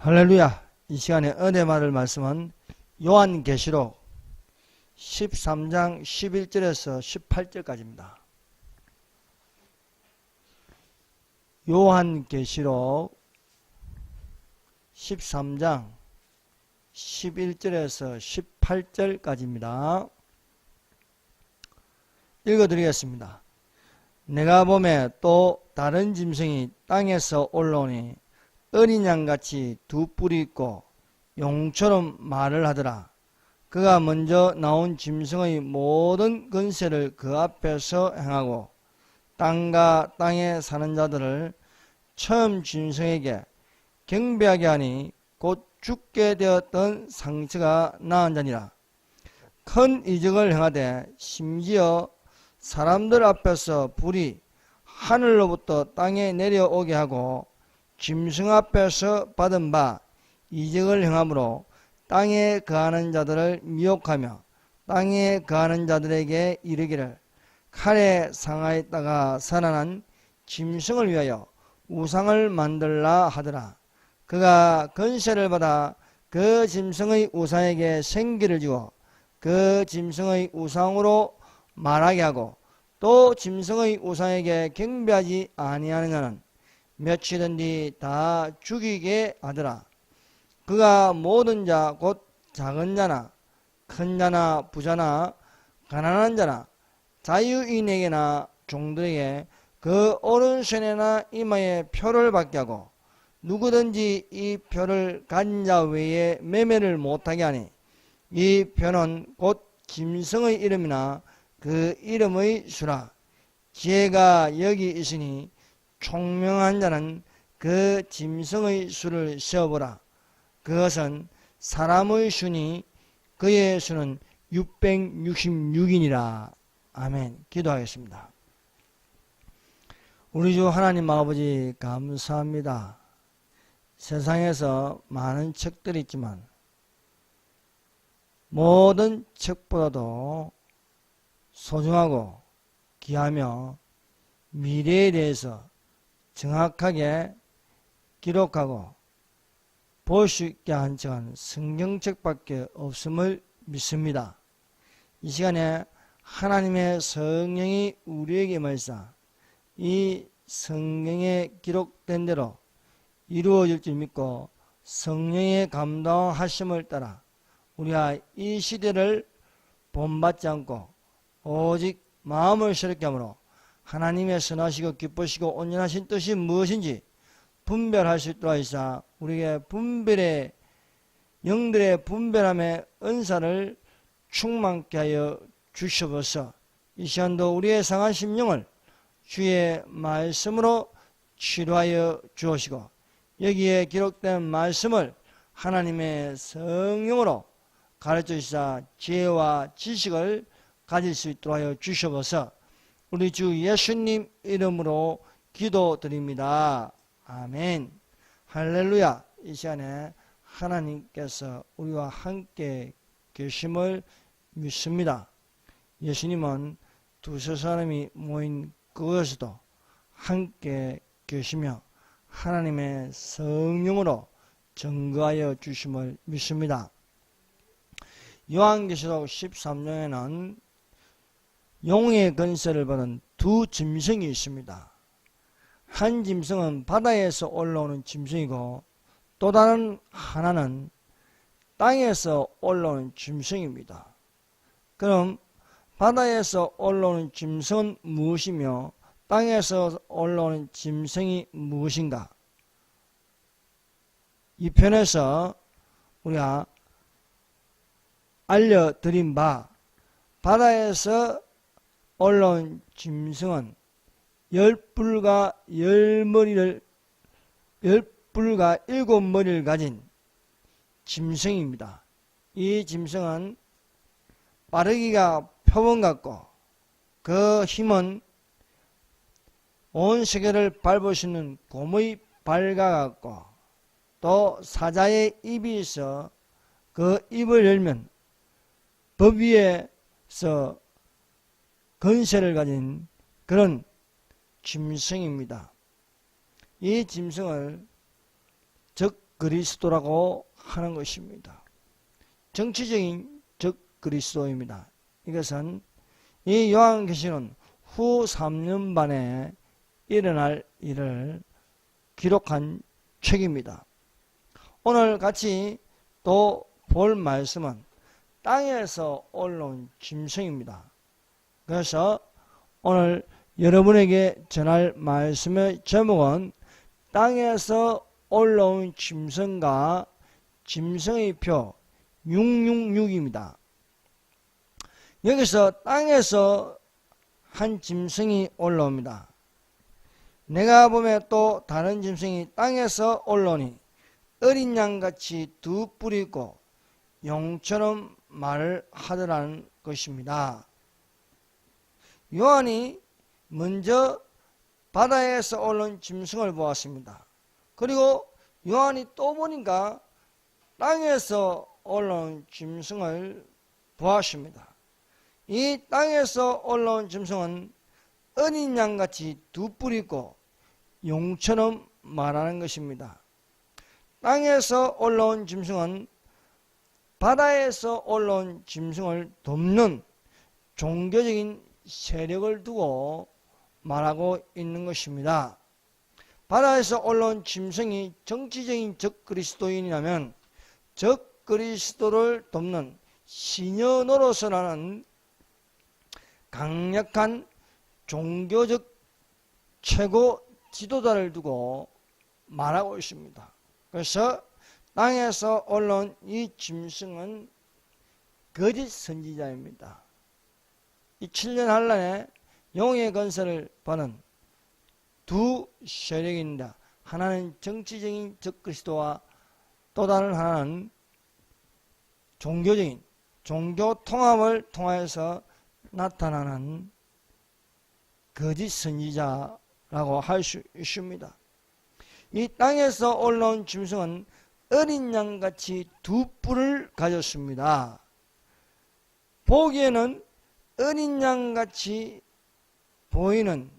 할렐루야. 이 시간에 은혜 받을 말씀은 요한계시록 13장 11절에서 18절까지입니다. 요한계시록 13장 11절에서 18절까지입니다. 읽어드리겠습니다. 내가 보매 또 다른 짐승이 땅에서 올라오니 어린 양같이 두 뿔이 있고 용처럼 말을 하더라. 그가 먼저 나온 짐승의 모든 권세를 그 앞에서 행하고 땅과 땅에 사는 자들을 처음 짐승에게 경배하게 하니 곧 죽게 되었던 상처가 나은 자니라. 큰 이적을 행하되 심지어 사람들 앞에서 불이 하늘로부터 땅에 내려오게 하고 짐승 앞에서 받은 바 이적을 행함으로 땅에 거하는 자들을 미혹하며 땅에 거하는 자들에게 이르기를 칼에 상하였다가 살아난 짐승을 위하여 우상을 만들라 하더라. 그가 권세를 받아 그 짐승의 우상에게 생기를 주고 그 짐승의 우상으로 말하게 하고 또 짐승의 우상에게 경배하지 아니하는 자는 며칠은 뒤 다 죽이게 하더라. 그가 모든 자 곧 작은 자나 큰 자나 부자나 가난한 자나 자유인에게나 종들에게 그 오른손에나 이마에 표를 받게 하고 누구든지 이 표를 가진 자 외에 매매를 못하게 하니 이 표는 곧 짐승의 이름이나 그 이름의 수라. 지혜가 여기 있으니 총명한 자는 그 짐승의 수를 세어보라. 그것은 사람의 수니 그의 수는 666이니라. 아멘. 기도하겠습니다. 우리 주 하나님 아버지 감사합니다. 세상에서 많은 책들이 있지만 모든 책보다도 소중하고 귀하며 미래에 대해서 정확하게 기록하고 볼 수 있게 한 책은 성경책밖에 없음을 믿습니다. 이 시간에 하나님의 성령이 우리에게 말사 이 성경에 기록된 대로 이루어질 줄 믿고 성령의 감동하심을 따라 우리가 이 시대를 본받지 않고 오직 마음을 새롭게 함으로 하나님의 선하시고 기쁘시고 온전하신 뜻이 무엇인지 분별할 수 있도록 하시사 우리에게 분별의 영들의 분별함의 은사를 충만케 하여 주시옵소서. 이 시간도 우리의 상한 심령을 주의 말씀으로 치료하여 주옵시고 여기에 기록된 말씀을 하나님의 성령으로 가르쳐 주시사 지혜와 지식을 가질 수 있도록 하여 주시옵소서. 우리 주 예수님 이름으로 기도드립니다. 아멘. 할렐루야. 이 시간에 하나님께서 우리와 함께 계심을 믿습니다. 예수님은 두세 사람이 모인 그곳에도 함께 계시며 하나님의 성령으로 증거하여 주심을 믿습니다. 요한계시록 13장에는 용의 권세를 받은 두 짐승이 있습니다. 한 짐승은 바다에서 올라오는 짐승이고 또 다른 하나는 땅에서 올라오는 짐승입니다. 그럼 바다에서 올라오는 짐승은 무엇이며 땅에서 올라오는 짐승이 무엇인가? 이 편에서 우리가 알려드린 바 바다에서 올라온 짐승은 10뿔과 7머리를 가진 짐승입니다. 이 짐승은 빠르기가 표범 같고 그 힘은 온 세계를 밟을 수 있는 곰의 발과 같고 또 사자의 입이 있어 그 입을 열면 법 위에서 권세를 가진 그런 짐승입니다. 이 짐승을 즉 그리스도라고 하는 것입니다. 정치적인 적 그리스도입니다. 이것은 이 요한계시는 후 3년 반에 일어날 일을 기록한 책입니다. 오늘 같이 또 볼 말씀은 땅에서 올라온 짐승입니다. 그래서 오늘 여러분에게 전할 말씀의 제목은 땅에서 올라온 짐승과 짐승의 표 666입니다. 여기서 땅에서 한 짐승이 올라옵니다. 내가 보면 또 다른 짐승이 땅에서 올라오니 어린 양같이 두 뿔이 있고 용처럼 말을 하더라는 것입니다. 요한이 먼저 바다에서 올라온 짐승을 보았습니다. 그리고 요한이 또 보니까 땅에서 올라온 짐승을 보았습니다. 이 땅에서 올라온 짐승은 어린 양같이 두 뿔이 있고 용처럼 말하는 것입니다. 땅에서 올라온 짐승은 바다에서 올라온 짐승을 돕는 종교적인 세력을 두고 말하고 있는 것입니다. 바다에서 올라온 짐승이 정치적인 적그리스도인이라면 적그리스도를 돕는 시녀 노릇이라는 강력한 종교적 최고 지도자를 두고 말하고 있습니다. 그래서 땅에서 올라온 이 짐승은 거짓 선지자입니다. 이 7년 한란에 영의 건설을 받은 두 세력입니다. 하나는 정치적인 적그리스도와 또 다른 하나는 종교적인 종교 통합을 통하여서 나타나는 거짓 선지자라고 할 수 있습니다. 이 땅에서 올라온 짐승은 어린 양같이 두 뿔을 가졌습니다. 보기에는 어린 양같이 보이는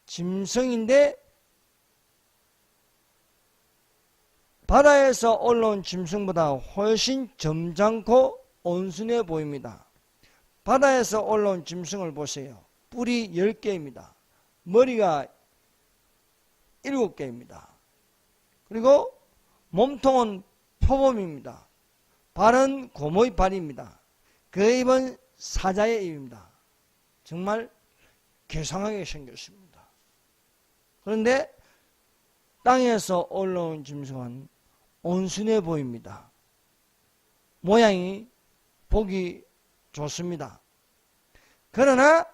짐승인데 바다에서 올라온 짐승보다 훨씬 점잖고 온순해 보입니다. 바다에서 올라온 짐승을 보세요. 뿔이 10개입니다. 머리가 7개입니다. 그리고 몸통은 표범입니다. 발은 곰의 발입니다. 그 입은 사자의 입입니다. 정말 괴상하게 생겼습니다. 그런데 땅에서 올라온 짐승은 온순해 보입니다. 모양이 보기 좋습니다. 그러나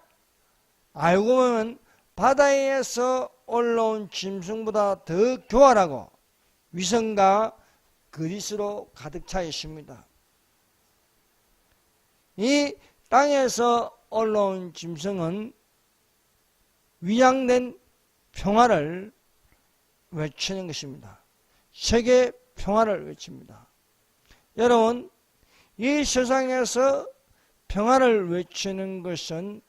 알고 보면 바다에서 올라온 짐승보다 더 교활하고 위선과 거짓으로 가득 차 있습니다. 이 땅에서 올라온 짐승은 위장된 평화를 외치는 것입니다. 세계 평화를 외칩니다. 여러분, 이 세상에서 평화를 외치는 것은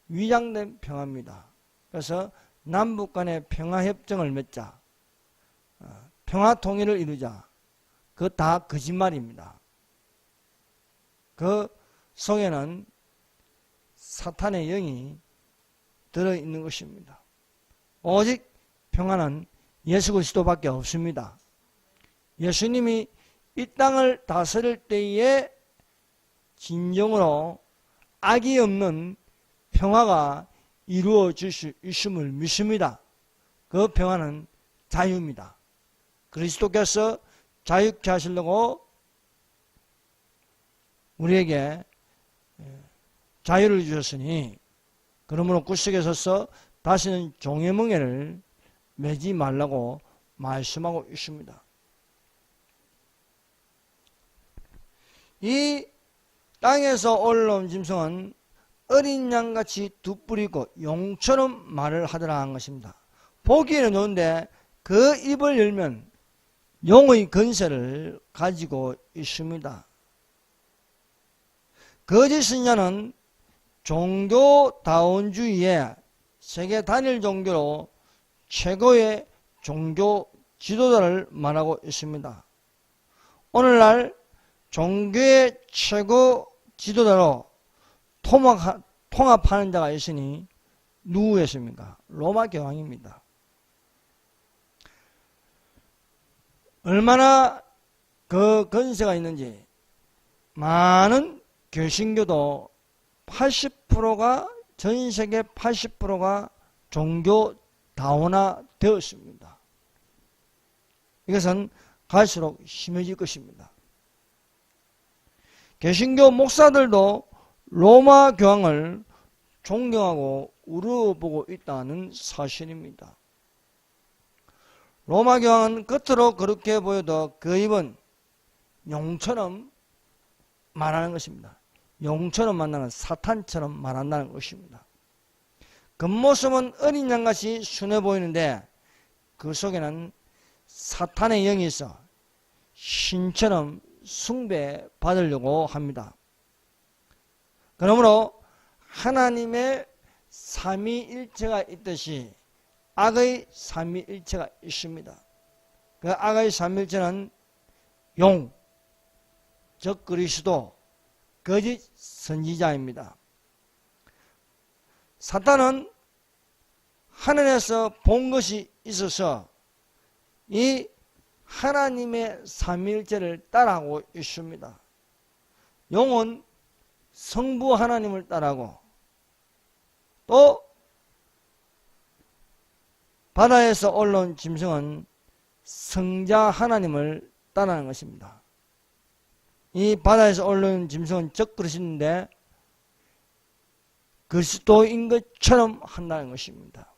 위장된 평화입니다. 그래서 남북 간의 평화협정을 맺자, 평화통일을 이루자, 그거 다 거짓말입니다. 그 속에는 사탄의 영이 들어있는 것입니다. 오직 평화는 예수 그리스도밖에 없습니다. 예수님이 이 땅을 다스릴 때에 진정으로 악이 없는 평화가 이루어질 수 있음을 믿습니다. 그 평화는 자유입니다. 그리스도께서 자유케 하시려고 우리에게 자유를 주셨으니 그러므로 구석에 서서 다시는 종의 멍에를 매지 말라고 말씀하고 있습니다. 이 땅에서 올라온 짐승은 어린 양같이 두 뿔이고 용처럼 말을 하더라 한 것입니다. 보기에는 좋은데 그 입을 열면 용의 건세를 가지고 있습니다. 거짓 선자는 종교다원주의의 세계 단일 종교로 최고의 종교 지도자를 말하고 있습니다. 오늘날 종교의 최고 지도자로 통합하는 자가 있으니 누구였습니까? 로마 교황입니다. 얼마나 그 건세가 있는지 많은 개신교도 80%가 전 세계 80%가 종교 다원화 되었습니다. 이것은 갈수록 심해질 것입니다. 개신교 목사들도 로마 교황을 존경하고 우러러보고 있다는 사실입니다. 로마 교황은 겉으로 그렇게 보여도 그 입은 용처럼 말하는 것입니다. 용처럼 만나는 사탄처럼 말한다는 것입니다. 겉모습은 어린 양같이 순해 보이는데 그 속에는 사탄의 영이 있어 신처럼 숭배받으려고 합니다. 그러므로 하나님의 삼위일체가 있듯이 악의 삼위일체가 있습니다. 그 악의 삼위일체는 용, 즉 그리스도, 거짓 선지자입니다. 사탄은 하늘에서 본 것이 있어서 이 하나님의 삼위일체를 따라하고 있습니다. 용은 성부 하나님을 따라하고 또 바다에서 올라온 짐승은 성자 하나님을 따라하는 것입니다. 이 바다에서 올라온 짐승은 적그리스도인데 그리스도인 것처럼 한다는 것입니다.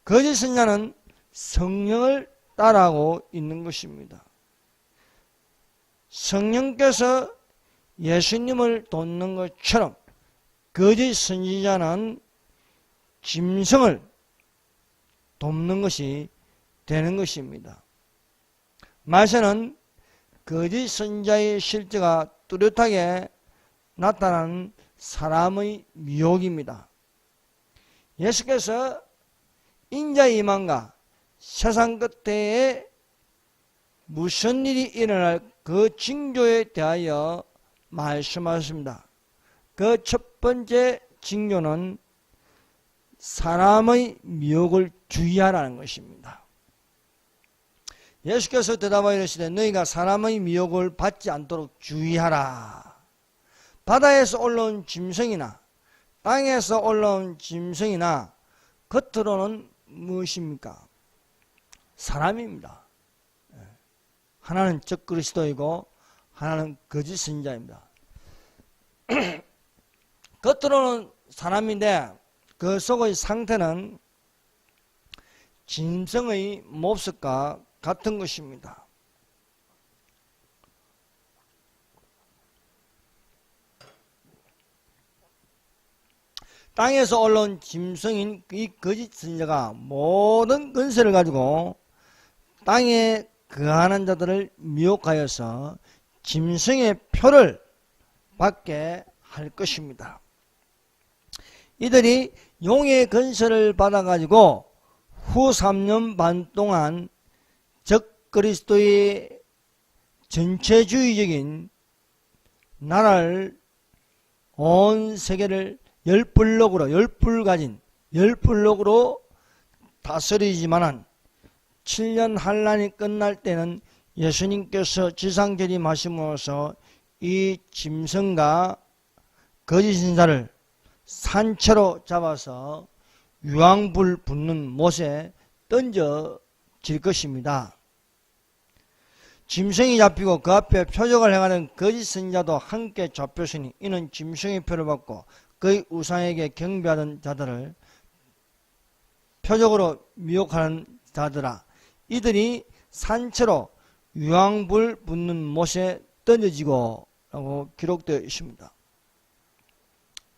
거짓 선자는 성령을 따라하고 있는 것입니다. 성령께서 예수님을 돕는 것처럼 거짓 선지자는 짐승을 돕는 것이 되는 것입니다. 말세는 거짓 선지자의 실제가 뚜렷하게 나타나는 사람의 미혹입니다. 예수께서 인자의 임함과 세상 끝에 무슨 일이 일어날 그 징조에 대하여 말씀하셨습니다. 그 첫 번째 징조는 사람의 미혹을 주의하라는 것입니다. 예수께서 대답하여 이르시되 너희가 사람의 미혹을 받지 않도록 주의하라. 바다에서 올라온 짐승이나 땅에서 올라온 짐승이나 겉으로는 무엇입니까? 사람입니다. 하나는 적그리스도이고 하나는 거짓 선지자입니다. 겉으로는 사람인데 그 속의 상태는 짐승의 몹쓸과 같은 것입니다. 땅에서 올라온 짐승인 이 거짓 선지자가 모든 권세를 가지고 땅에 거하는 자들을 미혹하여서 짐승의 표를 받게 할 것입니다. 이들이 용의 권세를 받아가지고 후 3년 반 동안 적그리스도의 전체주의적인 나라를 온 세계를 열불 가진 열불록으로 다스리지만은 7년 환란이 끝날 때는 예수님께서 지상재림하심으로써 이 짐승과 거짓 선지자를 산채로 잡아서 유황불 붙는 못에 던져질 것입니다. 짐승이 잡히고 그 앞에 표적을 행하는 거짓 선지자도 함께 잡혔으니 이는 짐승의 표를 받고 그의 우상에게 경배하던 자들을 표적으로 미혹하는 자들아 이들이 산채로 유황불 붙는 못에 던져지고 라고 기록되어 있습니다.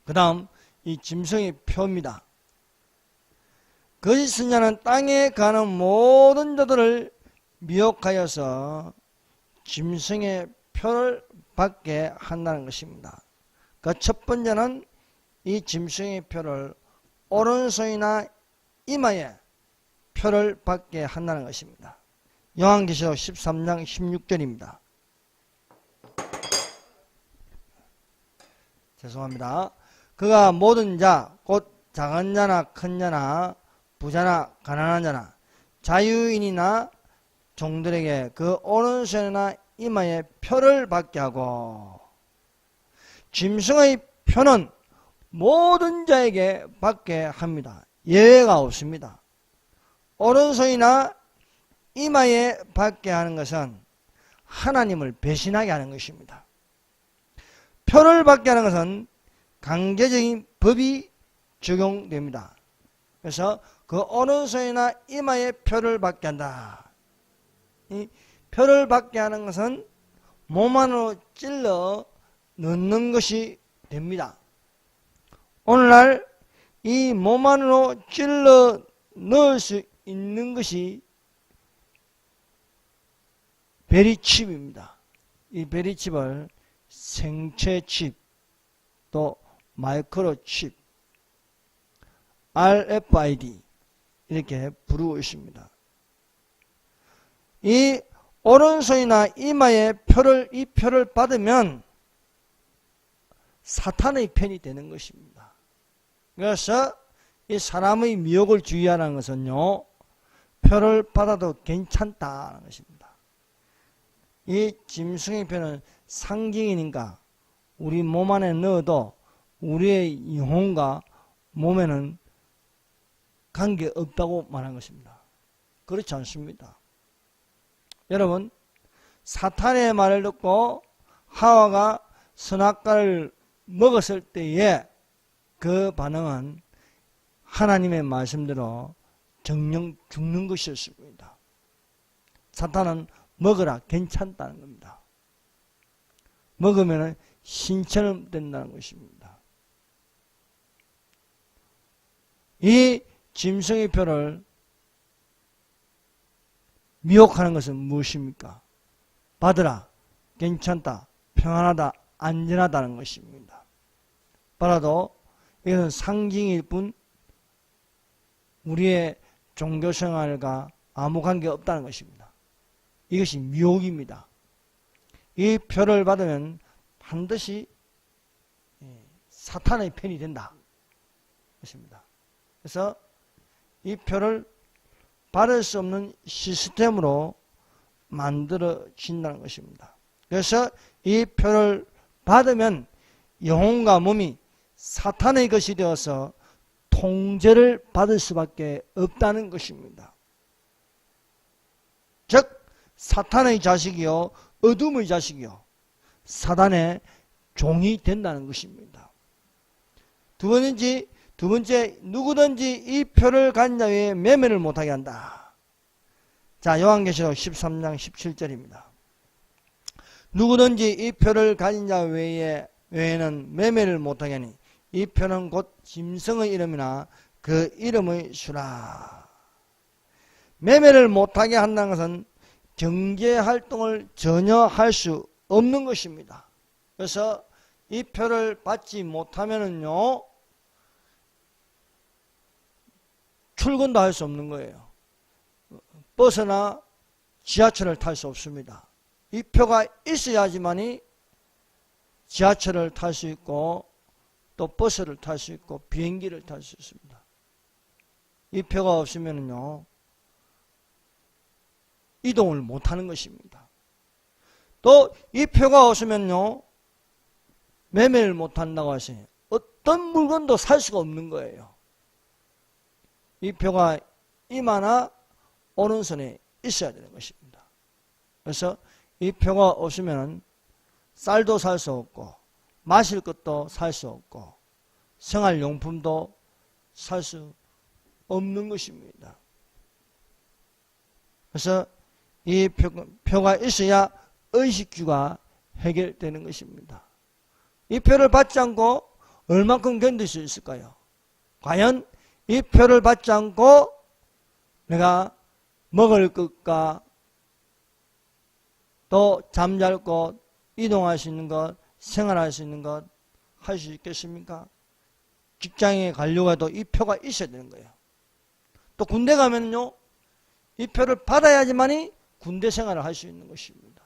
그 다음 이 짐승의 표입니다. 거짓 선지자는 땅에 가는 모든 자들을 미혹하여서 짐승의 표를 받게 한다는 것입니다. 그 첫 번째는 이 짐승의 표를 오른손이나 이마에 표를 받게 한다는 것입니다. 요한계시록 13장 16절입니다. 죄송합니다. 그가 모든 자, 곧 작은 자나 큰 자나 부자나 가난한 자나 자유인이나 종들에게 그 오른손이나 이마에 표를 받게 하고, 짐승의 표는 모든 자에게 받게 합니다. 예외가 없습니다. 오른손이나 이마에 받게 하는 것은 하나님을 배신하게 하는 것입니다. 표를 받게 하는 것은 강제적인 법이 적용됩니다. 그래서 그 오른손이나 이마에 표를 받게 한다. 이 표를 받게 하는 것은 몸 안으로 찔러 넣는 것이 됩니다. 오늘날 이 몸 안으로 찔러 넣을 수 있는 것이 베리칩입니다. 이 베리칩을 생체칩, 또 마이크로칩, RFID 이렇게 부르고 있습니다. 이 오른손이나 이마에 이 표를 받으면 사탄의 편이 되는 것입니다. 그래서 이 사람의 미혹을 주의하라는 것은요, 표를 받아도 괜찮다는 것입니다. 이 짐승의 표는 상징이니까 우리 몸 안에 넣어도 우리의 영혼과 몸에는 관계없다고 말한 것입니다. 그렇지 않습니다. 여러분, 사탄의 말을 듣고 하와가 선악과를 먹었을 때에 그 반응은 하나님의 말씀대로 정령 죽는 것이었습니다. 사탄은 먹으라 괜찮다는 겁니다. 먹으면 신처럼 된다는 것입니다. 이 짐승의 표를 미혹하는 것은 무엇입니까? 받으라, 괜찮다, 평안하다, 안전하다는 것입니다. 받아도 이것은 상징일 뿐 우리의 종교생활과 아무 관계가 없다는 것입니다. 이것이 미혹입니다. 이 표를 받으면 반드시 사탄의 편이 된다. 것입니다. 그래서 이 표를 받을 수 없는 시스템으로 만들어진다는 것입니다. 그래서 이 표를 받으면 영혼과 몸이 사탄의 것이 되어서 통제를 받을 수밖에 없다는 것입니다. 즉 사탄의 자식이요 어둠의 자식이요 사단의 종이 된다는 것입니다. 두 번째 누구든지 이 표를 가진 자 외에 매매를 못하게 한다. 자, 요한계시록 13장 17절입니다. 누구든지 이 표를 가진 자 외에는 매매를 못하게 하니 이 표는 곧 짐승의 이름이나 그 이름의 수라. 매매를 못하게 한다는 것은 경제활동을 전혀 할 수 없는 것입니다. 그래서 이 표를 받지 못하면은요 출근도 할 수 없는 거예요. 버스나 지하철을 탈 수 없습니다. 이 표가 있어야지만이 지하철을 탈 수 있고 또 버스를 탈 수 있고 비행기를 탈 수 있습니다. 이 표가 없으면요 이동을 못하는 것입니다. 또 이 표가 없으면요 매매를 못한다고 하시니 어떤 물건도 살 수가 없는 거예요. 이 표가 이마나 오른손에 있어야 되는 것입니다. 그래서 이 표가 없으면 쌀도 살 수 없고 마실 것도 살 수 없고 생활용품도 살 수 없는 것입니다. 그래서 이 표가 있어야 의식주가 해결되는 것입니다. 이 표를 받지 않고 얼만큼 견딜 수 있을까요? 과연 이 표를 받지 않고 내가 먹을 것과 또 잠잘 곳, 이동할 수 있는 것, 생활할 수 있는 것 할 수 있겠습니까? 직장에 가려고 해도 이 표가 있어야 되는 거예요. 또 군대 가면요 이 표를 받아야지만이 군대 생활을 할 수 있는 것입니다.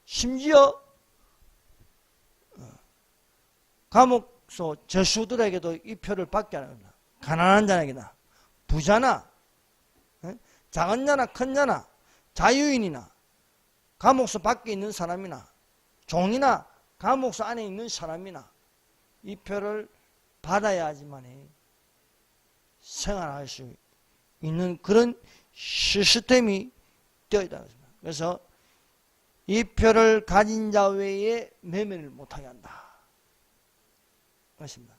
심지어 감옥소 죄수들에게도 이 표를 받게 하는 겁니다. 가난한 자에게나 부자나 작은 자나 큰 자나 자유인이나 감옥소 밖에 있는 사람이나 종이나 감옥소 안에 있는 사람이나 이 표를 받아야지만이 생활할 수 있는 그런 시스템이 되어 있다는 것입니다. 그래서 이 표를 가진 자 외에 매매를 못하게 한다. 그렇습니다.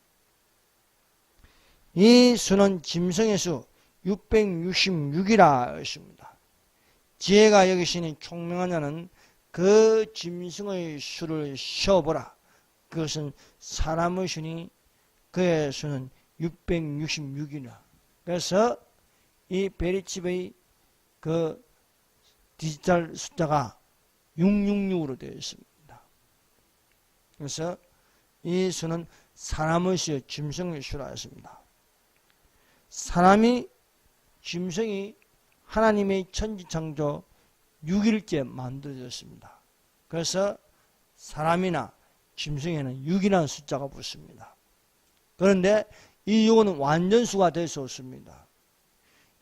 이 수는 짐승의 수 666이라 했습니다. 지혜가 여기시니 총명한 자는 그 짐승의 수를 세어보라. 그것은 사람의 수니 그의 수는 666이라. 그래서 이 베리칩의 그 디지털 숫자가 666으로 되어 있습니다. 그래서 이 수는 사람의 수요 짐승의 수라 했습니다. 사람이 짐승이 하나님의 천지창조 6일째 만들어졌습니다. 그래서 사람이나 짐승에는 6이라는 숫자가 붙습니다. 그런데 이 6은 완전수가 될 수 없습니다.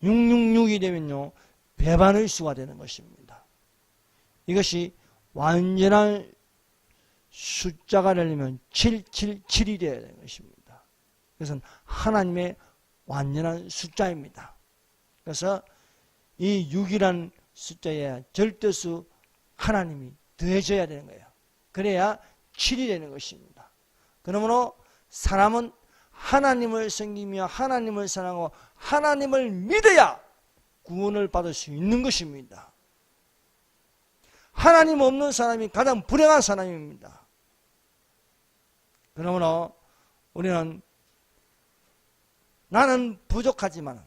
666이 되면요 배반의 수가 되는 것입니다. 이것이 완전한 숫자가 되려면 777이 되어야 되는 것입니다. 그것은 하나님의 완전한 숫자입니다. 그래서 이 6이라는 숫자에 절대수 하나님이 더해져야 되는 거예요. 그래야 7이 되는 것입니다. 그러므로 사람은 하나님을 섬기며 하나님을 사랑하고 하나님을 믿어야 구원을 받을 수 있는 것입니다. 하나님 없는 사람이 가장 불행한 사람입니다. 그러므로 우리는 나는 부족하지만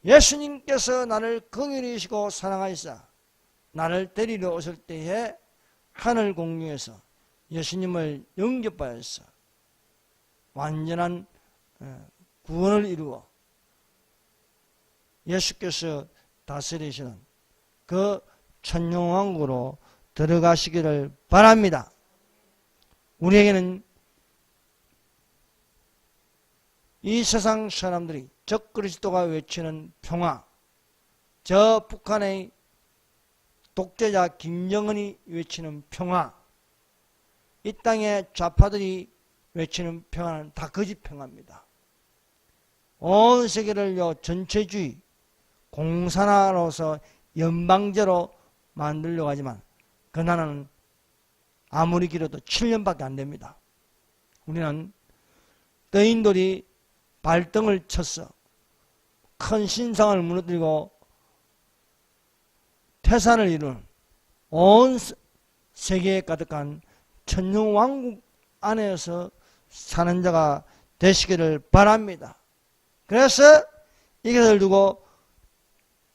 예수님께서 나를 긍휼히 여기시고 사랑하시사 나를 데리러 오실 때에 하늘 공중에서 예수님을 영접하여서 완전한 구원을 이루어 예수께서 다스리시는 그 천년왕국으로 들어가시기를 바랍니다. 우리에게는 이 세상 사람들이 적그리스도가 외치는 평화, 저 북한의 독재자 김정은이 외치는 평화, 이 땅의 좌파들이 외치는 평화는 다 거짓 평화입니다. 온 세계를요 전체주의, 공산화로서 연방제로 만들려고 하지만 그 나라는 아무리 길어도 7년밖에 안 됩니다. 우리는 떠인돌이 발등을 쳤어 큰 신상을 무너뜨리고 태산을 이룬 온 세계에 가득한 천년왕국 안에서 사는 자가 되시기를 바랍니다. 그래서 이것을 두고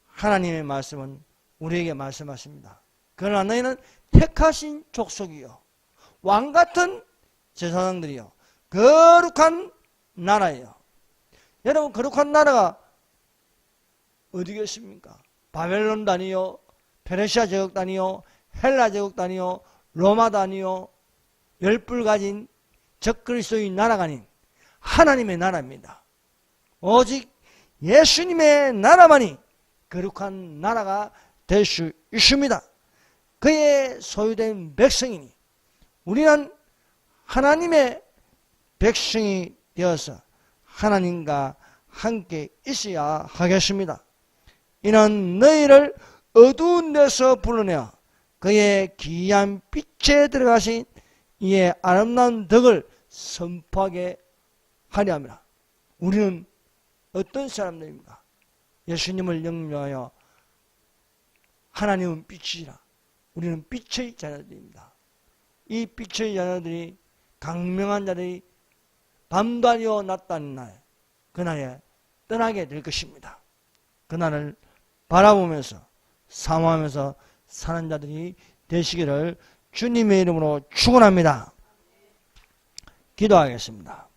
하나님의 말씀은 우리에게 말씀하십니다. 그러나 너희는 택하신 족속이요 왕같은 제사장들이요 거룩한 나라예요. 여러분 거룩한 나라가 어디겠습니까? 바벨론도 아니요 페르시아 제국도 아니요 헬라 제국도 아니요 로마도 아니요 열불 가진 적그리스도의 나라가 아닌 하나님의 나라입니다. 오직 예수님의 나라만이 거룩한 나라가 될 수 있습니다. 그의 소유된 백성이니 우리는 하나님의 백성이 되어서 하나님과 함께 있어야 하겠습니다. 이는 너희를 어두운 데서 불러내어 그의 기이한 빛에 들어가신 이의 아름다운 덕을 선포하게 하려 함이라. 우리는 어떤 사람들입니까? 예수님을 영접하여 하나님은 빛이시라. 우리는 빛의 자녀들입니다. 이 빛의 자녀들이 강명한 자들이 밤도 아니요 낮도 아닌 날 그날에 떠나게 될 것입니다. 그날을 바라보면서 사모하면서 사는 자들이 되시기를 주님의 이름으로 축원합니다. 기도하겠습니다.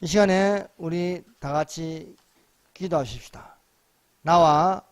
이 시간에 우리 다 같이 기도하십시다. 나와